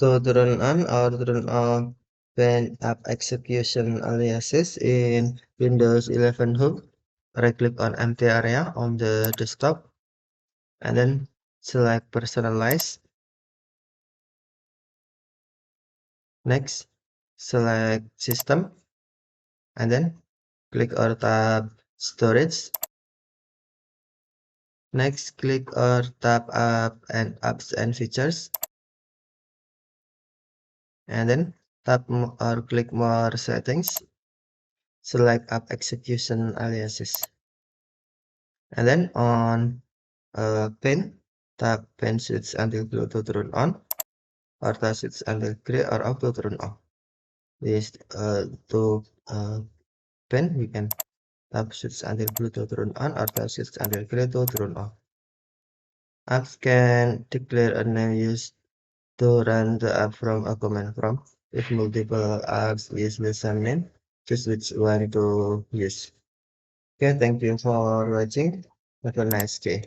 To turn on or turn off when app execution aliases in Windows 11 Home, right-click on empty area on the desktop and then select personalize. Next, select system and then click or tap storage. Next, click or tap app and apps and features and then tap or click more settings. Select app execution aliases and then on pen, tap pen switch until Bluetooth turn on or tap switch until gray or auto turn off. This to pen we can tap switch until Bluetooth turn on or tap switch until gray to turn off. Apps can declare a name used to run the app from a command prompt. If multiple apps use the same name, choose which one to use. Okay, thank you for watching. Have a nice day.